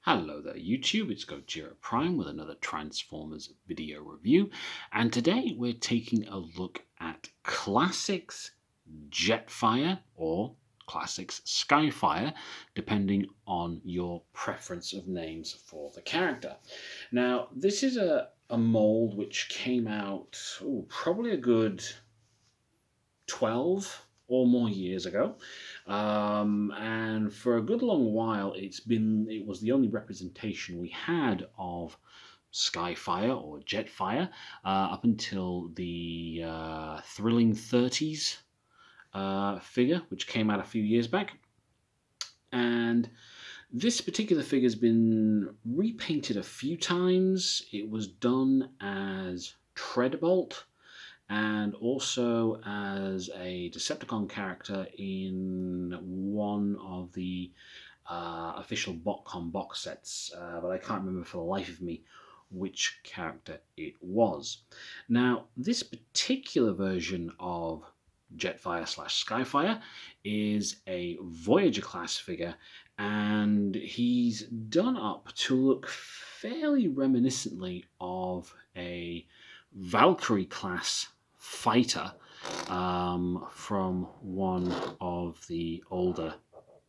Hello there YouTube, it's Gojira Prime with another Transformers video review, and today we're taking a look at Classics Jetfire or Classics Skyfire, depending on your preference of names for the character. Now this is a mold which came out probably a good 12 or more years ago, and for a good long while it was the only representation we had of Skyfire or Jetfire up until the Thrilling 30s figure, which came out a few years back. And this particular figure has been repainted a few times. It was done as Treadbolt and also as a Decepticon character in one of the official BotCon box sets, but I can't remember for the life of me which character it was. Now, this particular version of Jetfire / Skyfire is a Voyager class figure, and he's done up to look fairly reminiscently of a Valkyrie class fighter from one of the older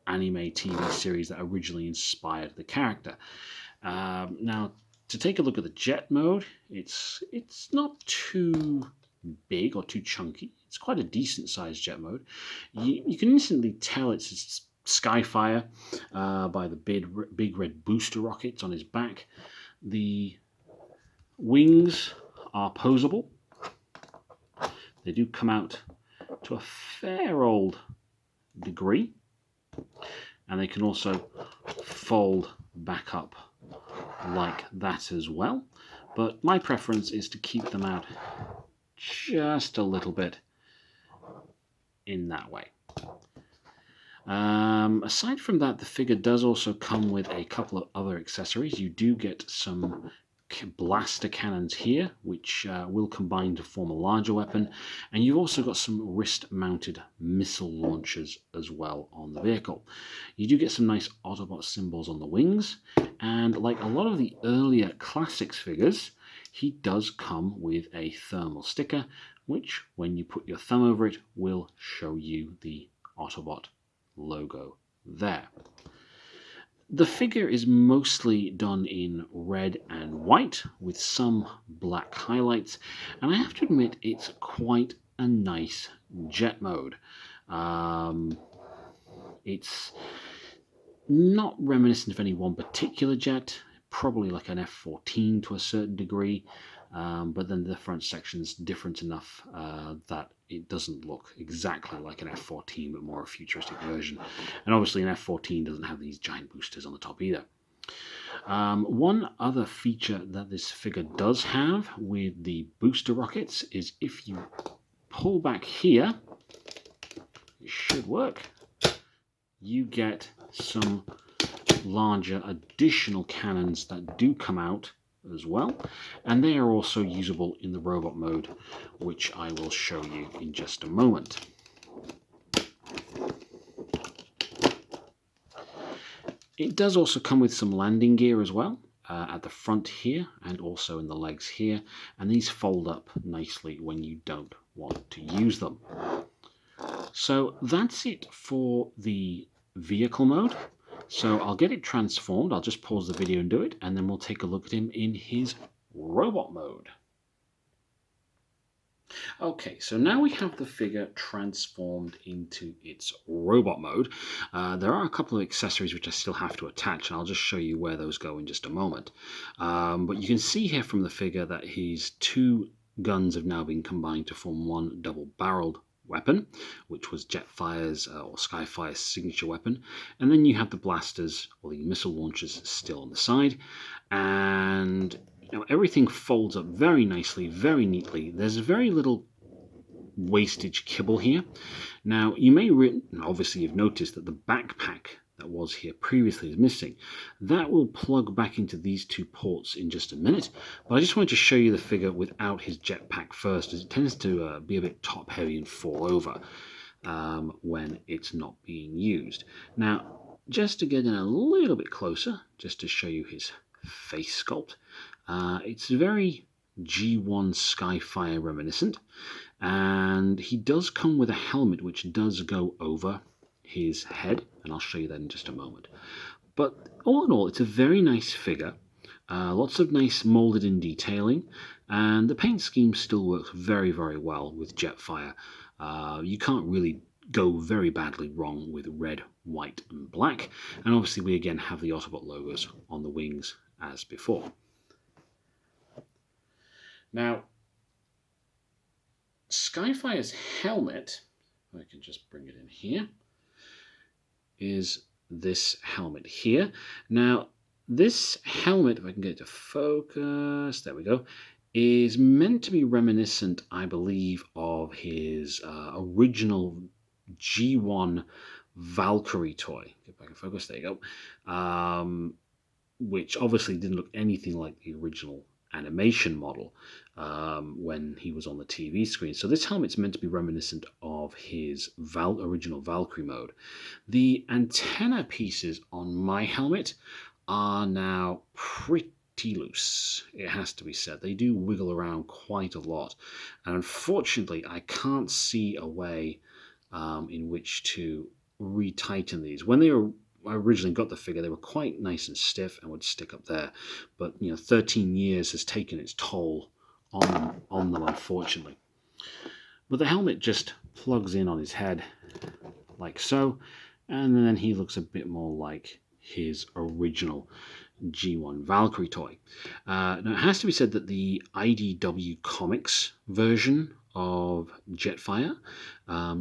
anime TV series that originally inspired the character. Now, to take a look at the jet mode, it's not too big or too chunky. It's quite a decent sized jet mode. You can instantly tell it's Skyfire by the big red booster rockets on his back. The wings are posable. They do come out to a fair old degree, and they can also fold back up like that as well, but my preference is to keep them out just a little bit in that way. Aside from that, the figure does also come with a couple of other accessories. You do get some blaster cannons here, which will combine to form a larger weapon, and you've also got some wrist-mounted missile launchers as well on the vehicle. You do get some nice Autobot symbols on the wings, and like a lot of the earlier Classics figures, he does come with a thermal sticker, which, when you put your thumb over it, will show you the Autobot logo there. The figure is mostly done in red and white with some black highlights, and I have to admit it's quite a nice jet mode. It's not reminiscent of any one particular jet, probably like an F-14 to a certain degree, but then the front section's different enough that it doesn't look exactly like an F-14, but more a futuristic version. And obviously an F-14 doesn't have these giant boosters on the top either. One other feature that this figure does have with the booster rockets is if you pull back here, it should work, you get some larger additional cannons that do come out as well, and they are also usable in the robot mode, which I will show you in just a moment. It does also come with some landing gear as well, at the front here and also in the legs here, and these fold up nicely when you don't want to use them. So that's it for the vehicle mode. So I'll get it transformed. I'll just pause the video and do it, and then we'll take a look at him in his robot mode. Okay, so now we have the figure transformed into its robot mode. There are a couple of accessories which I still have to attach, and I'll just show you where those go in just a moment. But you can see here from the figure that his two guns have now been combined to form one double-barreled weapon, which was Jetfire's or Skyfire's signature weapon, and then you have the blasters or the missile launchers still on the side, and everything folds up very nicely, very neatly. There's very little wastage kibble here. Now you may obviously you've noticed that the backpack that was here previously is missing. That will plug back into these two ports in just a minute, but I just wanted to show you the figure without his jetpack first, as it tends to be a bit top heavy and fall over when it's not being used. Now just to get in a little bit closer, just to show you his face sculpt, it's very G1 Skyfire reminiscent, and he does come with a helmet which does go over his head, and I'll show you that in just a moment. But all in all, it's a very nice figure. Lots of nice molded in detailing, and the paint scheme still works very, very well with Jetfire. You can't really go very badly wrong with red, white, and black. And obviously we again have the Autobot logos on the wings as before. Now, Skyfire's helmet, I can just bring it in here, is this helmet here. Now, this helmet, if I can get it to focus, there we go, is meant to be reminiscent, I believe, of his original G1 Valkyrie toy. If I can focus, there you go. Which obviously didn't look anything like the original animation model when he was on the TV screen. So this helmet's meant to be reminiscent of his original Valkyrie mode. The antenna pieces on my helmet are now pretty loose, it has to be said. They do wiggle around quite a lot, and unfortunately I can't see a way in which to retighten these. When I originally got the figure, they were quite nice and stiff and would stick up there, but 13 years has taken its toll on them, unfortunately. But the helmet just plugs in on his head like so, and then he looks a bit more like his original G1 Valkyrie toy. Now it has to be said that the IDW Comics version of Jetfire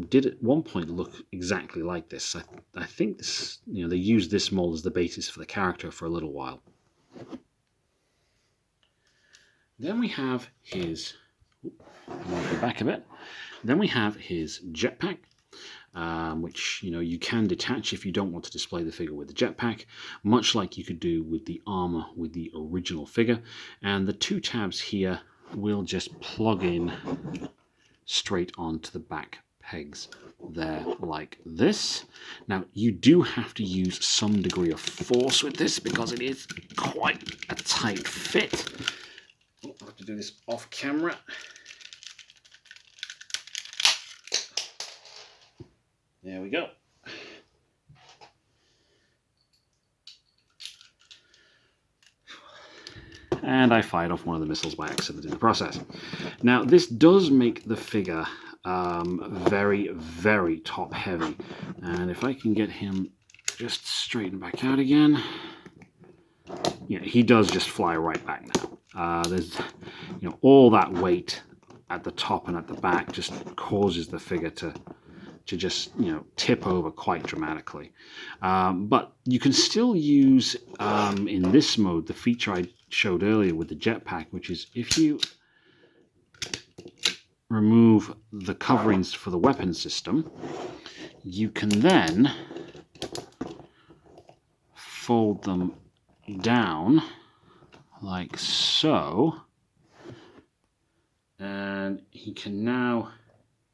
did at one point look exactly like this. I think this, they used this mold as the basis for the character for a little while. Then we have his, the back of it. Then we have his jetpack, which you can detach if you don't want to display the figure with the jetpack, much like you could do with the armor with the original figure. And the two tabs here will just plug in straight onto the back pegs there like this. Now you do have to use some degree of force with this because it is quite a tight fit. I'll have to do this off camera. There we go. And I fired off one of the missiles by accident in the process. Now, this does make the figure very, very top heavy. And if I can get him just straightened back out again, he does just fly right back now. There's, all that weight at the top and at the back just causes the figure to just tip over quite dramatically, but you can still use in this mode the feature I showed earlier with the jetpack, which is if you remove the coverings for the weapon system, you can then fold them down like so, and he can now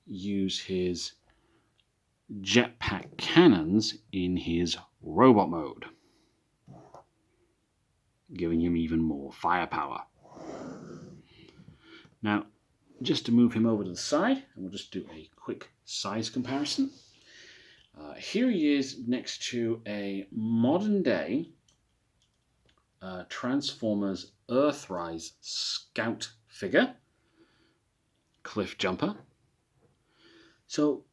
use his jetpack cannons in his robot mode, giving him even more firepower. Now, just to move him over to the side, and we'll just do a quick size comparison. Here he is next to a modern day Transformers Earthrise Scout figure, Cliff Jumper. So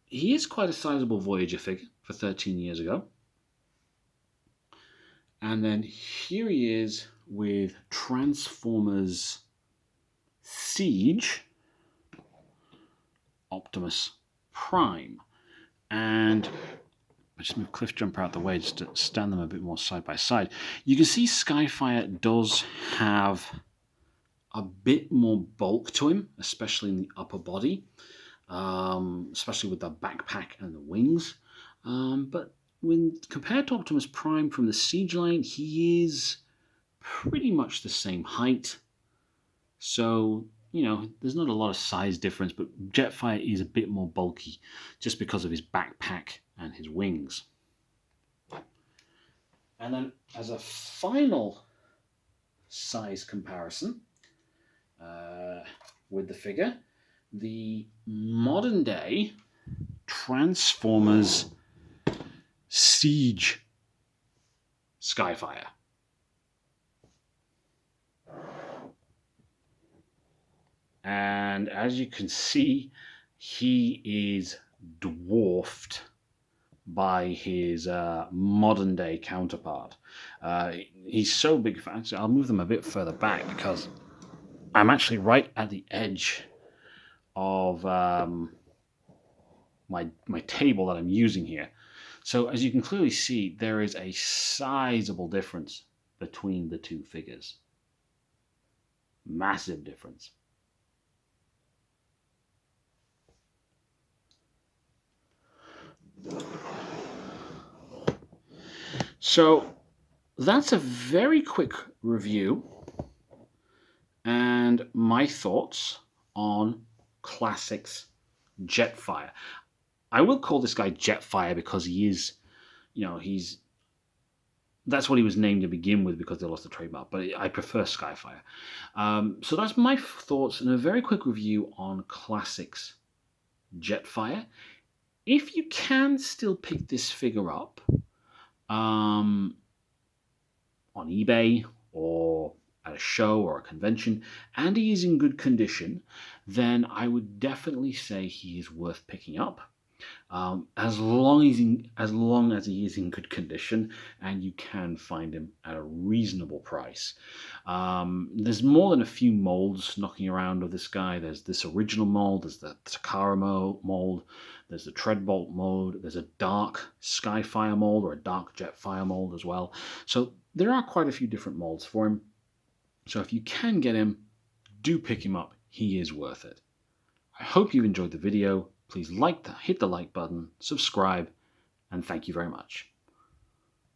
he is quite a sizable Voyager figure for 13 years ago. And then here he is with Transformers Siege Optimus Prime. And I just move Cliff Jumper out the way just to stand them a bit more side by side. You can see Skyfire does have a bit more bulk to him, especially in the upper body. Especially with the backpack and the wings. But when compared to Optimus Prime from the Siege line, he is pretty much the same height. So, there's not a lot of size difference, but Jetfire is a bit more bulky just because of his backpack and his wings. And then as a final size comparison with the figure, the modern day Transformers Siege Skyfire. And as you can see, he is dwarfed by his modern day counterpart. He's so big, actually, I'll move them a bit further back because I'm actually right at the edge of my table that I'm using here. So as you can clearly see, there is a sizable difference between the two figures. Massive difference. So that's a very quick review and my thoughts on Classics Jetfire. I will call this guy Jetfire because he is, that's what he was named to begin with because they lost the trademark, but I prefer Skyfire. So that's my thoughts and a very quick review on Classics Jetfire. If you can still pick this figure up on eBay or at a show or a convention, and he is in good condition, then I would definitely say he is worth picking up. As long as he is in good condition and you can find him at a reasonable price. There's more than a few molds knocking around of this guy. There's this original mold, there's the Takara mold, there's the Treadbolt mold, there's a dark Skyfire mold or a dark Jetfire mold as well. So there are quite a few different molds for him. So if you can get him, do pick him up. He is worth it. I hope you enjoyed the video. Please hit the like button, subscribe, and thank you very much.